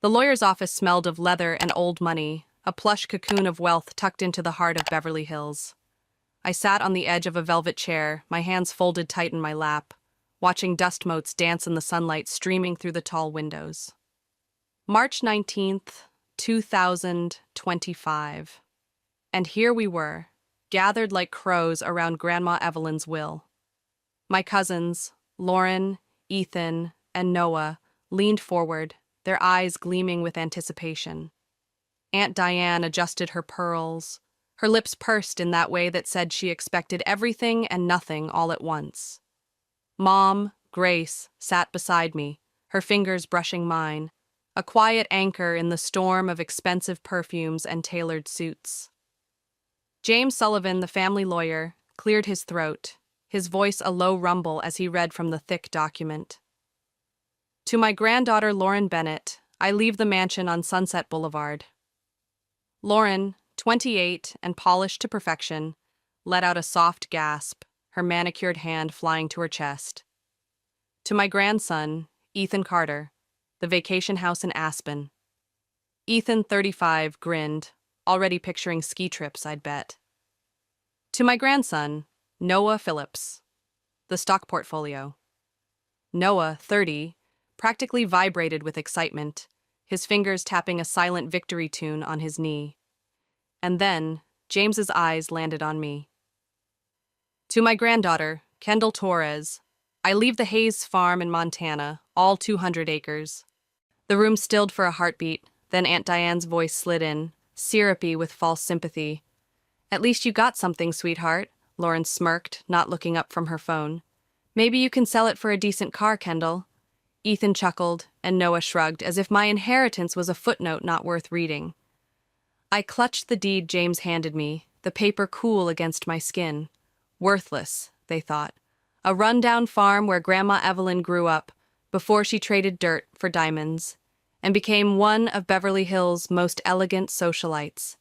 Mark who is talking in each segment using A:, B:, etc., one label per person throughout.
A: The lawyer's office smelled of leather and old money, a plush cocoon of wealth tucked into the heart of Beverly Hills. I sat on the edge of a velvet chair, my hands folded tight in my lap, watching dust motes dance in the sunlight streaming through the tall windows. March 19th, 2025. And here we were, gathered like crows around Grandma Evelyn's will. My cousins, Lauren, Ethan, and Noah, leaned forward, their eyes gleaming with anticipation. Aunt Diane adjusted her pearls, her lips pursed in that way that said she expected everything and nothing all at once. Mom, Grace, sat beside me, her fingers brushing mine, a quiet anchor in the storm of expensive perfumes and tailored suits. James Sullivan, the family lawyer, cleared his throat, his voice a low rumble as he read from the thick document. To my granddaughter Lauren Bennett, I leave the mansion on Sunset Boulevard. Lauren, 28 and polished to perfection, let out a soft gasp, her manicured hand flying to her chest. To my grandson, Ethan Carter, the vacation house in Aspen. Ethan, 35, grinned, already picturing ski trips, I'd bet. To my grandson, Noah Phillips, the stock portfolio. Noah, 30, practically vibrated with excitement, his fingers tapping a silent victory tune on his knee. And then, James's eyes landed on me. To my granddaughter, Kendall Torres, I leave the Hayes farm in Montana, all 200 acres. The room stilled for a heartbeat, then Aunt Diane's voice slid in, syrupy with false sympathy. At least you got something, sweetheart, Lauren smirked, not looking up from her phone. Maybe you can sell it for a decent car, Kendall. Ethan chuckled, and Noah shrugged, as if my inheritance was a footnote not worth reading. I clutched the deed James handed me, the paper cool against my skin. Worthless, they thought. A run-down farm where Grandma Evelyn grew up, before she traded dirt for diamonds, and became one of Beverly Hills' most elegant socialites.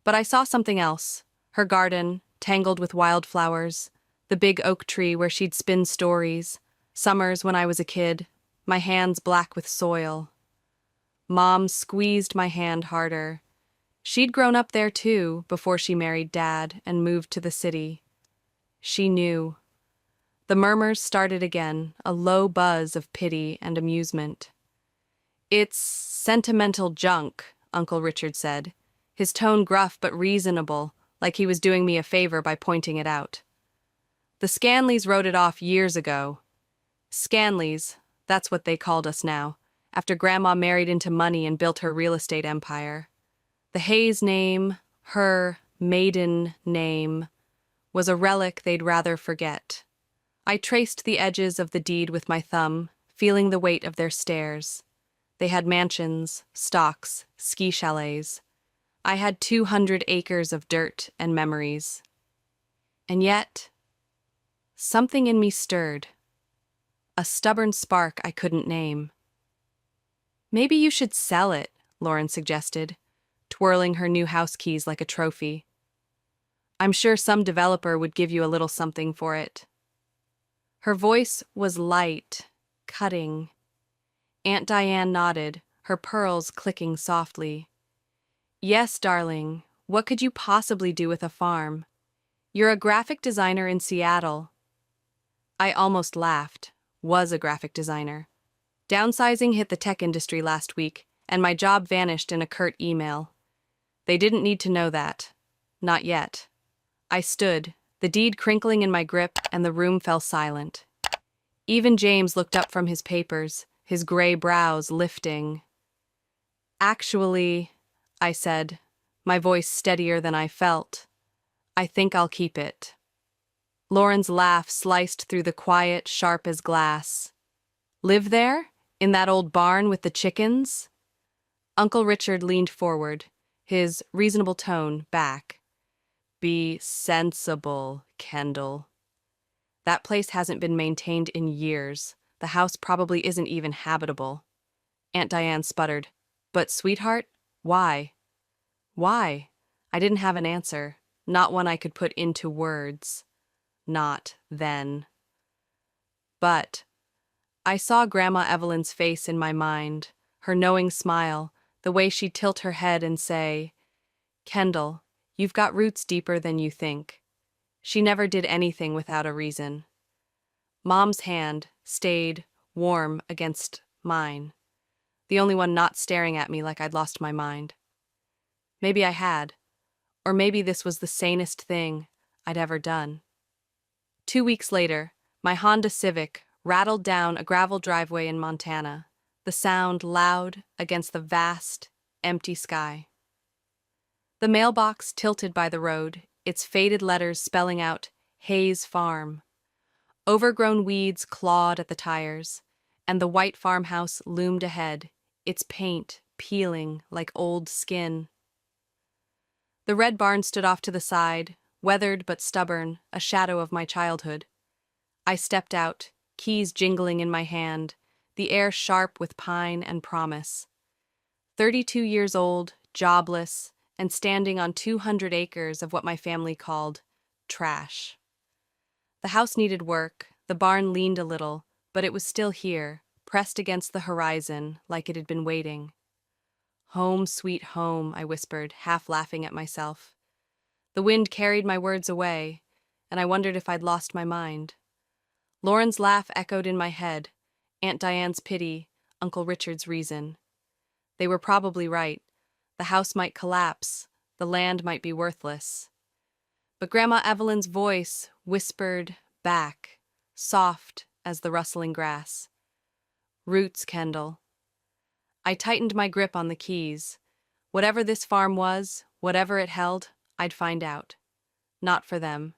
A: But I saw something else, her garden, tangled with wildflowers, the big oak tree where she'd spin stories, summers when I was a kid, my hands black with soil. Mom squeezed my hand harder. She'd grown up there too, before she married Dad and moved to the city. She knew. The murmurs started again, a low buzz of pity and amusement. It's sentimental junk, Uncle Richard said, his tone gruff but reasonable, like he was doing me a favor by pointing it out. The Scanleys wrote it off years ago. Scanleys, that's what they called us now, after Grandma married into money and built her real estate empire. The Hayes name, her maiden name, was a relic they'd rather forget. I traced the edges of the deed with my thumb, feeling the weight of their stairs. They had mansions, stocks, ski chalets. I had 200 acres of dirt and memories. And yet, something in me stirred. A stubborn spark I couldn't name. Maybe you should sell it, Lauren suggested, twirling her new house keys like a trophy. I'm sure some developer would give you a little something for it. Her voice was light, cutting. Aunt Diane nodded, her pearls clicking softly. Yes, darling, what could you possibly do with a farm? You're a graphic designer in Seattle. I almost laughed, was a graphic designer. Downsizing hit the tech industry last week, and my job vanished in a curt email. They didn't need to know that. Not yet. I stood, the deed crinkling in my grip, and the room fell silent. Even James looked up from his papers, his gray brows lifting. Actually, I said, my voice steadier than I felt, I think I'll keep it. Lauren's laugh sliced through the quiet, sharp as glass. Live there? In that old barn with the chickens? Uncle Richard leaned forward, his reasonable tone back. Be sensible, Kendall. That place hasn't been maintained in years. The house probably isn't even habitable. Aunt Diane sputtered. But, sweetheart, why? Why? I didn't have an answer, not one I could put into words. Not then. But I saw Grandma Evelyn's face in my mind, her knowing smile, the way she'd tilt her head and say, "Kendall, you've got roots deeper than you think." She never did anything without a reason. Mom's hand stayed warm against mine, the only one not staring at me like I'd lost my mind. Maybe I had, or maybe this was the sanest thing I'd ever done. 2 weeks later, my Honda Civic rattled down a gravel driveway in Montana, the sound loud against the vast, empty sky. The mailbox tilted by the road, its faded letters spelling out Hayes Farm. Overgrown weeds clawed at the tires, and the white farmhouse loomed ahead, its paint peeling like old skin. The red barn stood off to the side, weathered but stubborn, a shadow of my childhood. I stepped out, keys jingling in my hand, the air sharp with pine and promise. 32 years old, jobless, and standing on 200 acres of what my family called trash. The house needed work, the barn leaned a little, but it was still here, pressed against the horizon like it had been waiting. "Home, sweet home," I whispered, half laughing at myself. The wind carried my words away, and I wondered if I'd lost my mind. Lauren's laugh echoed in my head, Aunt Diane's pity, Uncle Richard's reason. They were probably right. The house might collapse, the land might be worthless. But Grandma Evelyn's voice whispered back, soft as the rustling grass. "Roots, Kendall." I tightened my grip on the keys. Whatever this farm was, whatever it held, I'd find out. Not for them.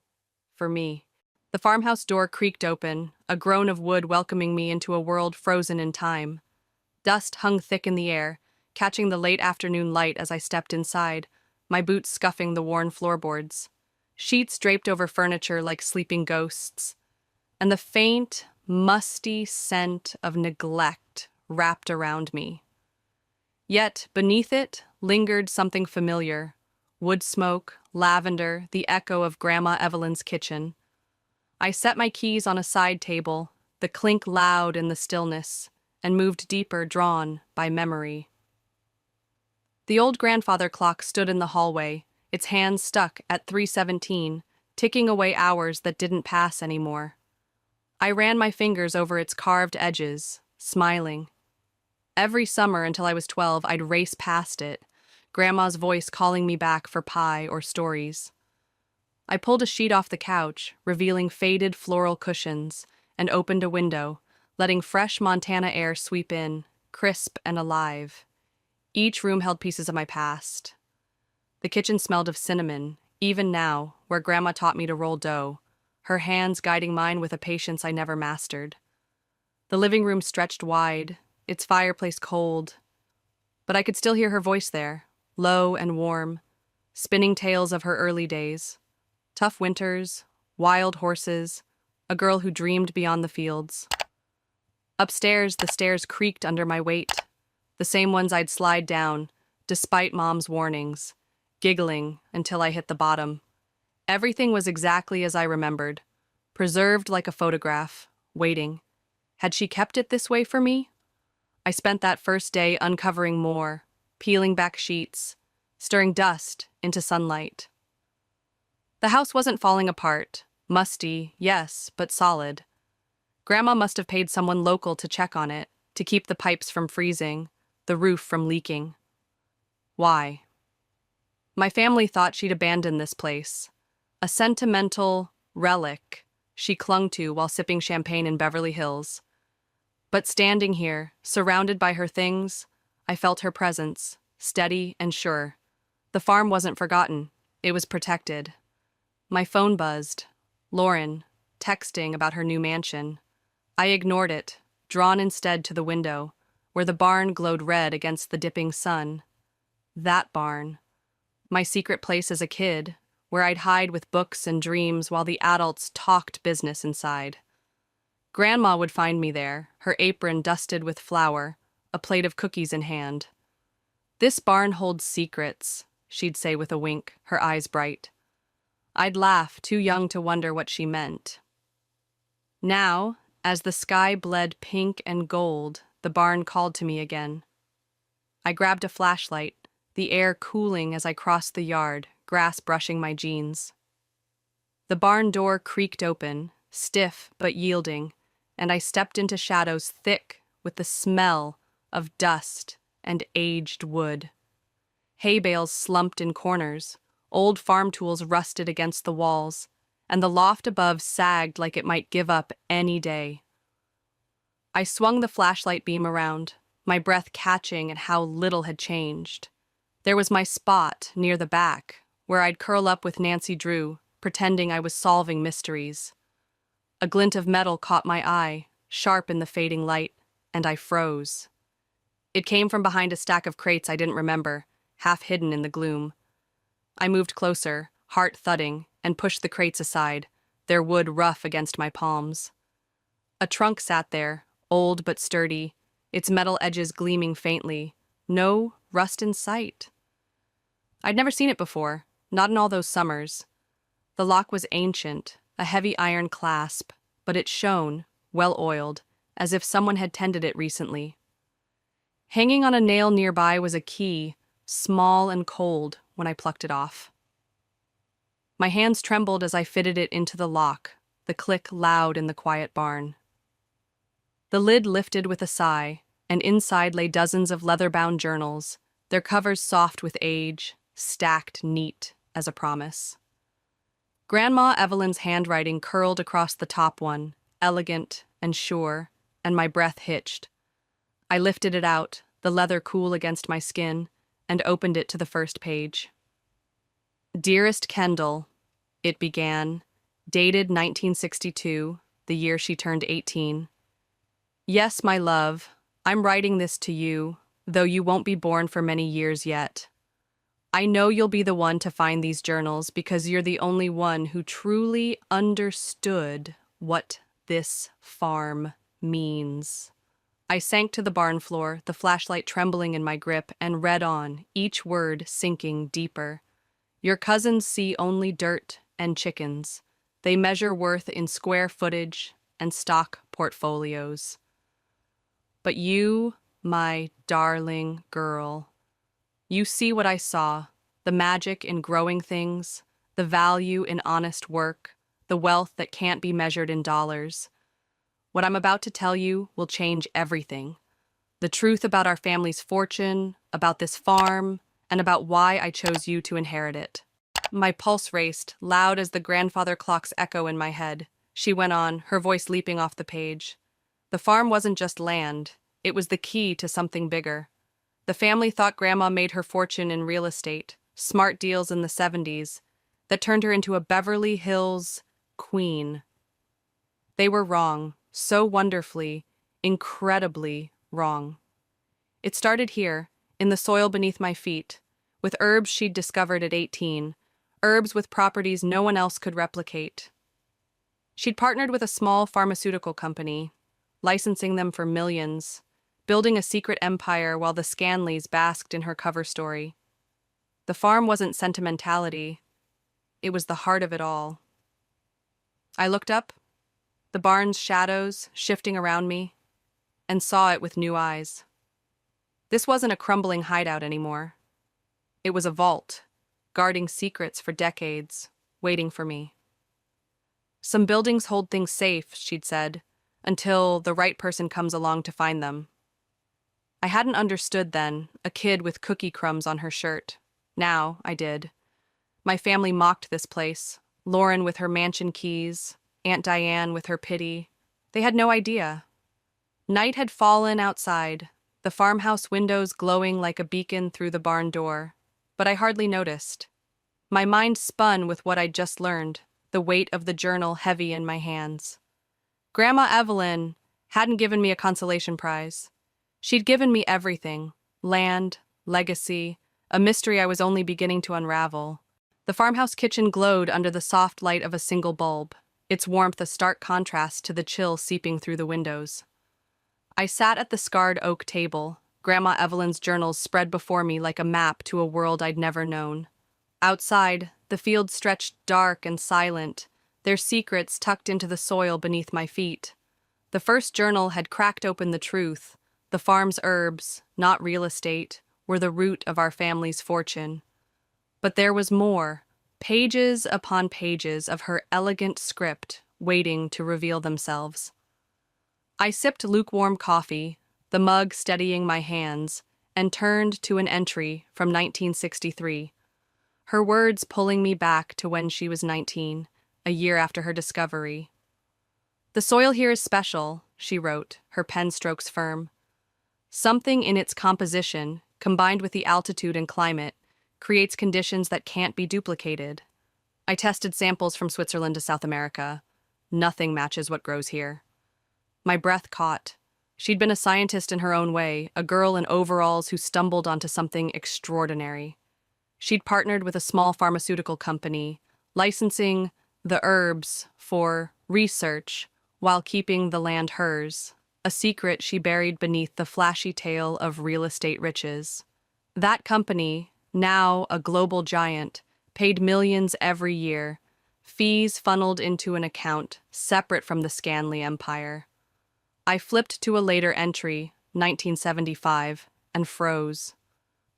A: For me. The farmhouse door creaked open, a groan of wood welcoming me into a world frozen in time. Dust hung thick in the air, catching the late afternoon light as I stepped inside, my boots scuffing the worn floorboards. Sheets draped over furniture like sleeping ghosts, and the faint, musty scent of neglect wrapped around me. Yet, beneath it, lingered something familiar. Wood smoke, lavender, the echo of Grandma Evelyn's kitchen. I set my keys on a side table, the clink loud in the stillness, and moved deeper, drawn by memory. The old grandfather clock stood in the hallway, its hands stuck at 3:17, ticking away hours that didn't pass anymore. I ran my fingers over its carved edges, smiling. Every summer until I was 12, I'd race past it, Grandma's voice calling me back for pie or stories. I pulled a sheet off the couch, revealing faded floral cushions, and opened a window, letting fresh Montana air sweep in, crisp and alive. Each room held pieces of my past. The kitchen smelled of cinnamon, even now, where Grandma taught me to roll dough, her hands guiding mine with a patience I never mastered. The living room stretched wide, its fireplace cold, but I could still hear her voice there, low and warm, spinning tales of her early days. Tough winters, wild horses, a girl who dreamed beyond the fields. Upstairs, the stairs creaked under my weight, the same ones I'd slide down, despite Mom's warnings, giggling until I hit the bottom. Everything was exactly as I remembered, preserved like a photograph, waiting. Had she kept it this way for me? I spent that first day uncovering more, peeling back sheets, stirring dust into sunlight. The house wasn't falling apart. Musty, yes, but solid. Grandma must have paid someone local to check on it, to keep the pipes from freezing, the roof from leaking. Why? My family thought she'd abandoned this place, a sentimental relic she clung to while sipping champagne in Beverly Hills. But standing here, surrounded by her things, I felt her presence, steady and sure. The farm wasn't forgotten. It was protected. My phone buzzed. Lauren, texting about her new mansion. I ignored it, drawn instead to the window, where the barn glowed red against the dipping sun. That barn. My secret place as a kid, where I'd hide with books and dreams while the adults talked business inside. Grandma would find me there, her apron dusted with flour, a plate of cookies in hand. "This barn holds secrets," she'd say with a wink, her eyes bright. I'd laugh, too young to wonder what she meant. Now, as the sky bled pink and gold, the barn called to me again. I grabbed a flashlight, the air cooling as I crossed the yard, grass brushing my jeans. The barn door creaked open, stiff but yielding, and I stepped into shadows thick with the smell of dust and aged wood. Hay bales slumped in corners, old farm tools rusted against the walls, and the loft above sagged like it might give up any day. I swung the flashlight beam around, my breath catching at how little had changed. There was my spot near the back, where I'd curl up with Nancy Drew, pretending I was solving mysteries. A glint of metal caught my eye, sharp in the fading light, and I froze. It came from behind a stack of crates I didn't remember, half hidden in the gloom. I moved closer, heart thudding, and pushed the crates aside, their wood rough against my palms. A trunk sat there, old but sturdy, its metal edges gleaming faintly, no rust in sight. I'd never seen it before, not in all those summers. The lock was ancient, a heavy iron clasp, but it shone, well-oiled, as if someone had tended it recently. Hanging on a nail nearby was a key, small and cold, when I plucked it off. My hands trembled as I fitted it into the lock, the click loud in the quiet barn. The lid lifted with a sigh, and inside lay dozens of leather-bound journals, their covers soft with age, stacked neat as a promise. Grandma Evelyn's handwriting curled across the top one, elegant and sure, and my breath hitched. I lifted it out, the leather cool against my skin, and opened it to the first page. Dearest Kendall, it began, dated 1962, the year she turned 18. Yes, my love, I'm writing this to you, though you won't be born for many years yet. I know you'll be the one to find these journals because you're the only one who truly understood what this farm means. I sank to the barn floor, the flashlight trembling in my grip, and read on, each word sinking deeper. Your cousins see only dirt and chickens. They measure worth in square footage and stock portfolios. But you, my darling girl, you see what I saw, the magic in growing things, the value in honest work, the wealth that can't be measured in dollars. What I'm about to tell you will change everything. The truth about our family's fortune, about this farm, and about why I chose you to inherit it. My pulse raced, loud as the grandfather clock's echo in my head. She went on, her voice leaping off the page. The farm wasn't just land, it was the key to something bigger. The family thought Grandma made her fortune in real estate, smart deals in the 70s, that turned her into a Beverly Hills queen. They were wrong, so wonderfully, incredibly wrong. It started here, in the soil beneath my feet, with herbs she'd discovered at 18, herbs with properties no one else could replicate. She'd partnered with a small pharmaceutical company, licensing them for millions, building a secret empire while the Scanleys basked in her cover story. The farm wasn't sentimentality, it was the heart of it all. I looked up, the barn's shadows shifting around me, and saw it with new eyes. This wasn't a crumbling hideout anymore. It was a vault, guarding secrets for decades, waiting for me. Some buildings hold things safe, she'd said, until the right person comes along to find them. I hadn't understood then, a kid with cookie crumbs on her shirt. Now I did. My family mocked this place, Lauren with her mansion keys, Aunt Diane with her pity. They had no idea. Night had fallen outside, the farmhouse windows glowing like a beacon through the barn door, but I hardly noticed. My mind spun with what I'd just learned, the weight of the journal heavy in my hands. Grandma Evelyn hadn't given me a consolation prize. She'd given me everything, land, legacy, a mystery I was only beginning to unravel. The farmhouse kitchen glowed under the soft light of a single bulb, its warmth a stark contrast to the chill seeping through the windows. I sat at the scarred oak table, Grandma Evelyn's journals spread before me like a map to a world I'd never known. Outside, the fields stretched dark and silent, their secrets tucked into the soil beneath my feet. The first journal had cracked open the truth. The farm's herbs, not real estate, were the root of our family's fortune. But there was more, pages upon pages of her elegant script waiting to reveal themselves. I sipped lukewarm coffee, the mug steadying my hands, and turned to an entry from 1963, her words pulling me back to when she was 19, a year after her discovery. "The soil here is special," she wrote, her pen strokes firm. "Something in its composition, combined with the altitude and climate, creates conditions that can't be duplicated. I tested samples from Switzerland to South America. Nothing matches what grows here." My breath caught. She'd been a scientist in her own way, a girl in overalls who stumbled onto something extraordinary. She'd partnered with a small pharmaceutical company, licensing the herbs for research while keeping the land hers, a secret she buried beneath the flashy tale of real estate riches. That company, now a global giant, paid millions every year, fees funneled into an account separate from the Scanley empire. I flipped to a later entry, 1975, and froze.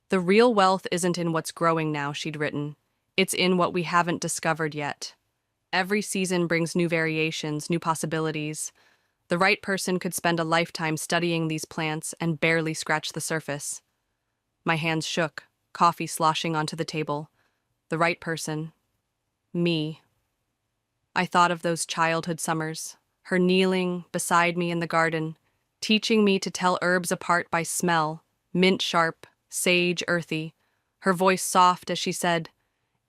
A: "The real wealth isn't in what's growing now," she'd written. "It's in what we haven't discovered yet. Every season brings new variations, new possibilities. The right person could spend a lifetime studying these plants and barely scratch the surface." My hands shook, coffee sloshing onto the table. The right person. Me. I thought of those childhood summers, her kneeling beside me in the garden, teaching me to tell herbs apart by smell, mint sharp, sage earthy, her voice soft as she said,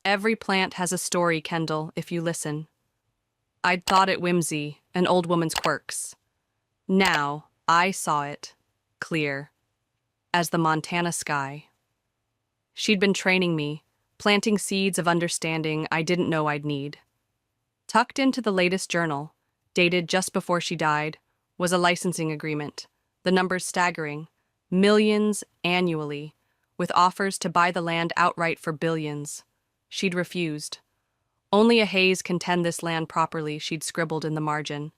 A: "Every plant has a story, Kendall, if you listen." I'd thought it whimsy, an old woman's quirks. Now I saw it, clear, as the Montana sky. She'd been training me, planting seeds of understanding I didn't know I'd need. Tucked into the latest journal, dated just before she died, was a licensing agreement, the numbers staggering, millions annually, with offers to buy the land outright for billions. She'd refused. "Only a haze can tend this land properly," she'd scribbled in the margin.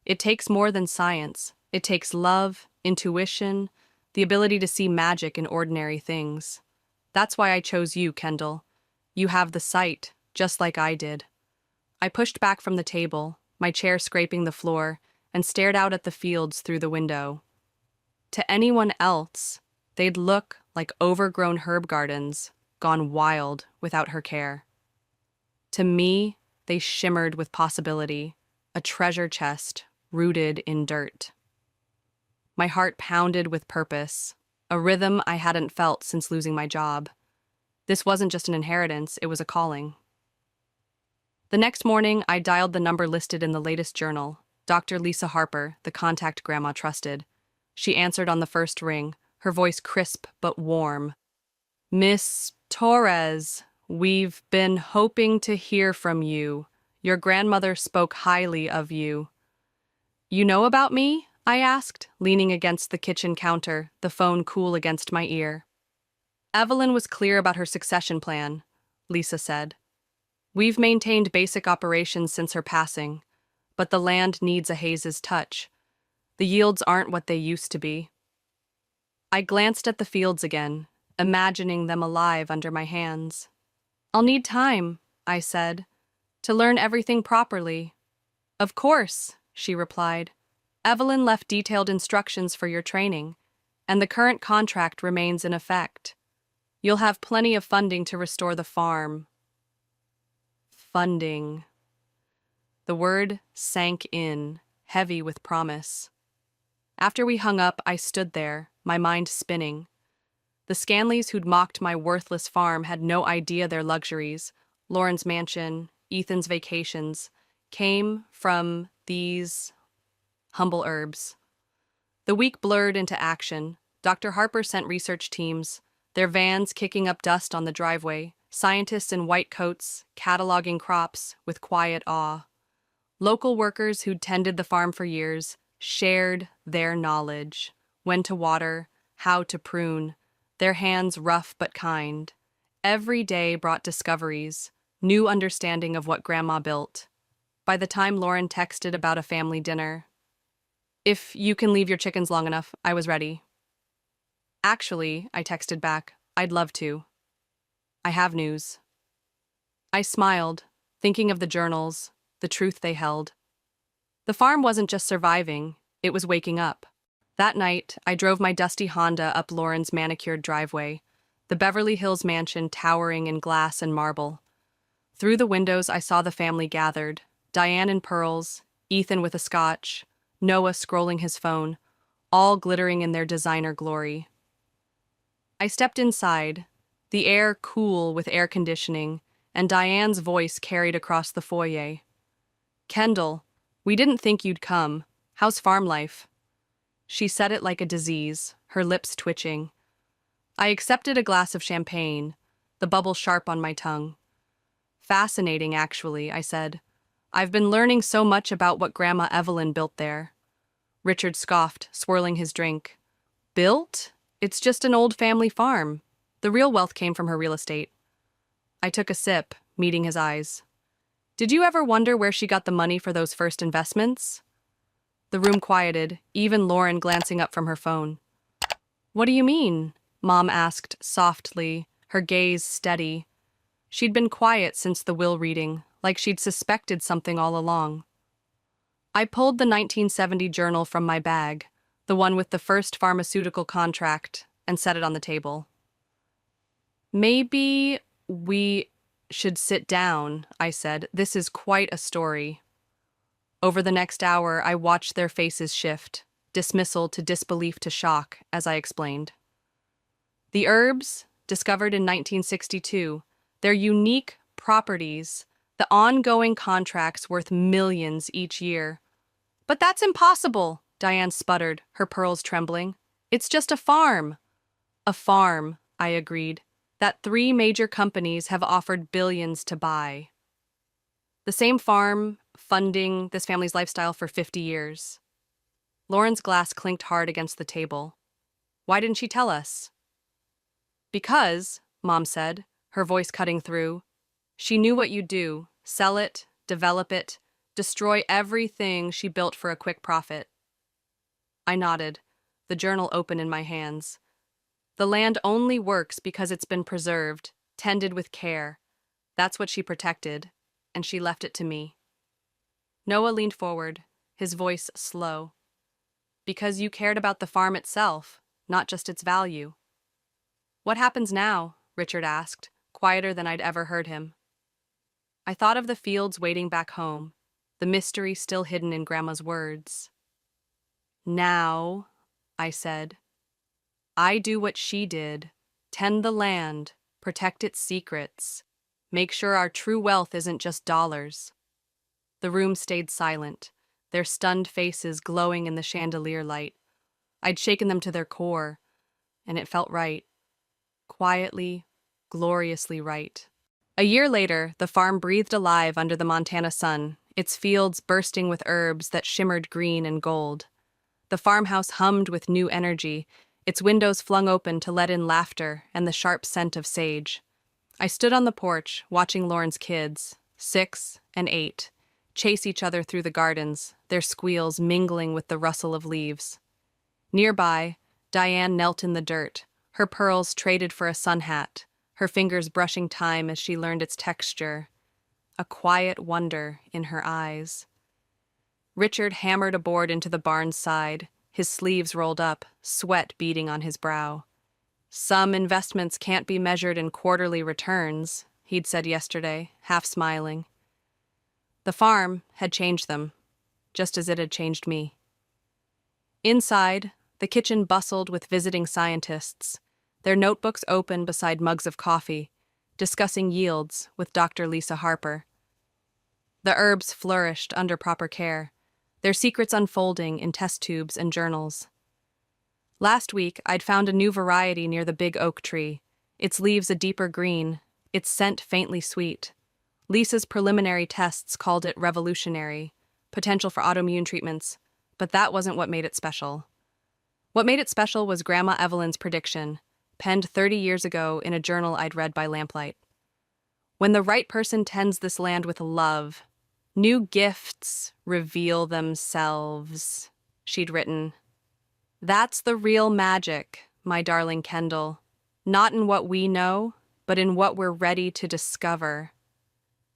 A: "It takes more than science. It takes love, intuition, the ability to see magic in ordinary things. That's why I chose you, Kendall. You have the sight, just like I did." I pushed back from the table, my chair scraping the floor, and stared out at the fields through the window. To anyone else, they'd look like overgrown herb gardens, gone wild without her care. To me, they shimmered with possibility, a treasure chest rooted in dirt. My heart pounded with purpose, a rhythm I hadn't felt since losing my job. This wasn't just an inheritance, it was a calling. The next morning, I dialed the number listed in the latest journal, Dr. Lisa Harper, the contact Grandma trusted. She answered on the first ring, her voice crisp but warm. "Miss Torres, we've been hoping to hear from you. Your grandmother spoke highly of you." "You know about me?" I asked, leaning against the kitchen counter, the phone cool against my ear. "Evelyn was clear about her succession plan," Lisa said. "We've maintained basic operations since her passing, but the land needs a Hayes's touch. The yields aren't what they used to be." I glanced at the fields again, imagining them alive under my hands. "I'll need time," I said, "to learn everything properly." "Of course," she replied. "Evelyn left detailed instructions for your training, and the current contract remains in effect. You'll have plenty of funding to restore the farm." Funding. The word sank in, heavy with promise. After we hung up, I stood there, my mind spinning. The Scanleys who'd mocked my worthless farm had no idea their luxuries, Lauren's mansion, Ethan's vacations, came from these humble herbs. The week blurred into action. Dr. Harper sent research teams, their vans kicking up dust on the driveway, scientists in white coats cataloging crops with quiet awe. Local workers who'd tended the farm for years shared their knowledge, when to water, how to prune, their hands rough but kind. Every day brought discoveries, new understanding of what Grandma built. By the time Lauren texted about a family dinner, "If you can leave your chickens long enough," I was ready. Actually, I texted back, I'd love to. I have news. I smiled, thinking of the journals, the truth they held. The farm wasn't just surviving, it was waking up. That night, I drove my dusty Honda up Lauren's manicured driveway, the Beverly Hills mansion towering in glass and marble. Through the windows, I saw the family gathered, Diane in pearls, Ethan with a scotch, Noah scrolling his phone, all glittering in their designer glory. I stepped inside, the air cool with air conditioning, and Diane's voice carried across the foyer. "Kendall, we didn't think you'd come. How's farm life?" She said it like a disease, her lips twitching. I accepted a glass of champagne, the bubble sharp on my tongue. "Fascinating, actually," I said. "I've been learning so much about what Grandma Evelyn built there." Richard scoffed, swirling his drink. "Built? It's just an old family farm. The real wealth came from her real estate." I took a sip, meeting his eyes. "Did you ever wonder where she got the money for those first investments?" The room quieted, even Lauren glancing up from her phone. "What do you mean?" Mom asked softly, her gaze steady. She'd been quiet since the will reading, like she'd suspected something all along. I pulled the 1970 journal from my bag, the one with the first pharmaceutical contract, and set it on the table. "Maybe we should sit down," I said. "This is quite a story." Over the next hour, I watched their faces shift, dismissal to disbelief to shock, as I explained. The herbs, discovered in 1962, their unique properties, the ongoing contracts worth millions each year. "But that's impossible," Diane sputtered, her pearls trembling. "It's just a farm." "A farm," I agreed, "that 3 major companies have offered billions to buy." The same farm, funding this family's lifestyle for 50 years. Lauren's glass clinked hard against the table. "Why didn't she tell us?" "Because," Mom said, her voice cutting through, "she knew what you'd do: sell it, develop it, destroy everything she built for a quick profit." I nodded, the journal open in my hands. "The land only works because it's been preserved, tended with care. That's what she protected, and she left it to me." Noah leaned forward, his voice slow. "Because you cared about the farm itself, not just its value." "What happens now?" Richard asked, quieter than I'd ever heard him. I thought of the fields waiting back home, the mystery still hidden in Grandma's words. "Now," I said, "I do what she did: tend the land, protect its secrets, make sure our true wealth isn't just dollars." The room stayed silent, their stunned faces glowing in the chandelier light. I'd shaken them to their core, and it felt right. Quietly, gloriously right. A year later, the farm breathed alive under the Montana sun, its fields bursting with herbs that shimmered green and gold. The farmhouse hummed with new energy, its windows flung open to let in laughter and the sharp scent of sage. I stood on the porch, watching Lauren's kids, 6 and 8, chase each other through the gardens, their squeals mingling with the rustle of leaves. Nearby, Diane knelt in the dirt, her pearls traded for a sun hat, her fingers brushing time as she learned its texture, a quiet wonder in her eyes. Richard hammered a board into the barn's side, his sleeves rolled up, sweat beading on his brow. "Some investments can't be measured in quarterly returns," he'd said yesterday, half smiling. The farm had changed them, just as it had changed me. Inside, the kitchen bustled with visiting scientists, their notebooks open beside mugs of coffee, discussing yields with Dr. Lisa Harper. The herbs flourished under proper care, their secrets unfolding in test tubes and journals. Last week, I'd found a new variety near the big oak tree, its leaves a deeper green, its scent faintly sweet. Lisa's preliminary tests called it revolutionary, potential for autoimmune treatments, but that wasn't what made it special. What made it special was Grandma Evelyn's prediction, penned 30 years ago in a journal I'd read by lamplight. "When the right person tends this land with love, new gifts reveal themselves," she'd written. "That's the real magic, my darling Kendall, not in what we know, but in what we're ready to discover.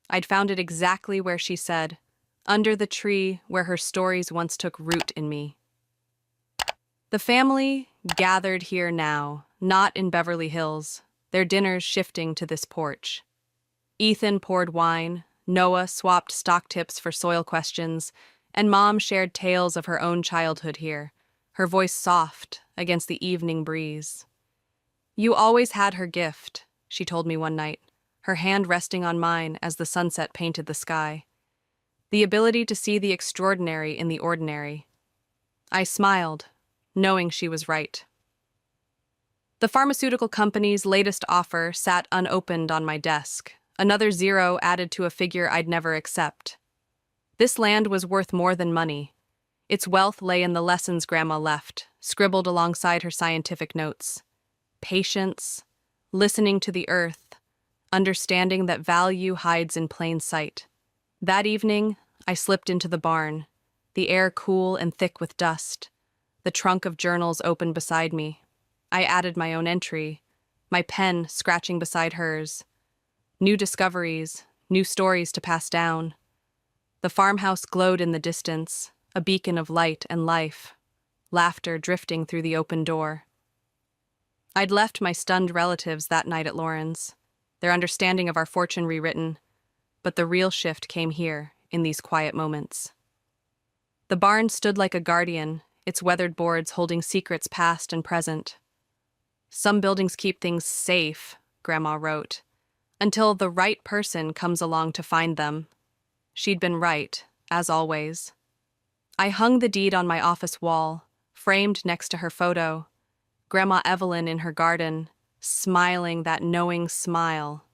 A: I'd found it exactly where she said, under the tree where her stories once took root in me. The family gathered here now, not in Beverly Hills, their dinners shifting to this porch. Ethan poured wine, Noah swapped stock tips for soil questions, and Mom shared tales of her own childhood here, her voice soft against the evening breeze. "You always had her gift," she told me one night, her hand resting on mine as the sunset painted the sky. "The ability to see the extraordinary in the ordinary." I smiled, knowing she was right. The pharmaceutical company's latest offer sat unopened on my desk, another zero added to a figure I'd never accept. This land was worth more than money. Its wealth lay in the lessons Grandma left, scribbled alongside her scientific notes. Patience, listening to the earth, understanding that value hides in plain sight. That evening, I slipped into the barn, the air cool and thick with dust, the trunk of journals open beside me. I added my own entry, my pen scratching beside hers. New discoveries, new stories to pass down. The farmhouse glowed in the distance, a beacon of light and life, laughter drifting through the open door. I'd left my stunned relatives that night at Lauren's, their understanding of our fortune rewritten, but the real shift came here, in these quiet moments. The barn stood like a guardian, its weathered boards holding secrets past and present. "Some buildings keep things safe," Grandma wrote, "until the right person comes along to find them." She'd been right, as always. I hung the deed on my office wall, framed next to her photo, Grandma Evelyn in her garden, smiling that knowing smile,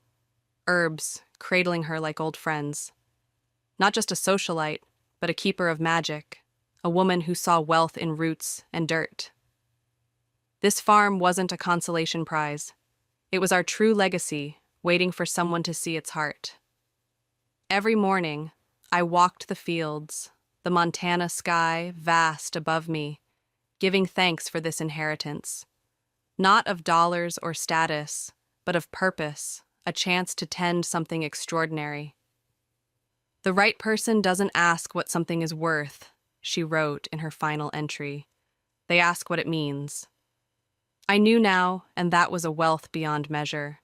A: herbs cradling her like old friends. Not just a socialite, but a keeper of magic, a woman who saw wealth in roots and dirt. This farm wasn't a consolation prize. It was our true legacy, waiting for someone to see its heart. Every morning, I walked the fields, the Montana sky vast above me, giving thanks for this inheritance. Not of dollars or status, but of purpose, a chance to tend something extraordinary. "The right person doesn't ask what something is worth," she wrote in her final entry. "They ask what it means." I knew now, and that was a wealth beyond measure.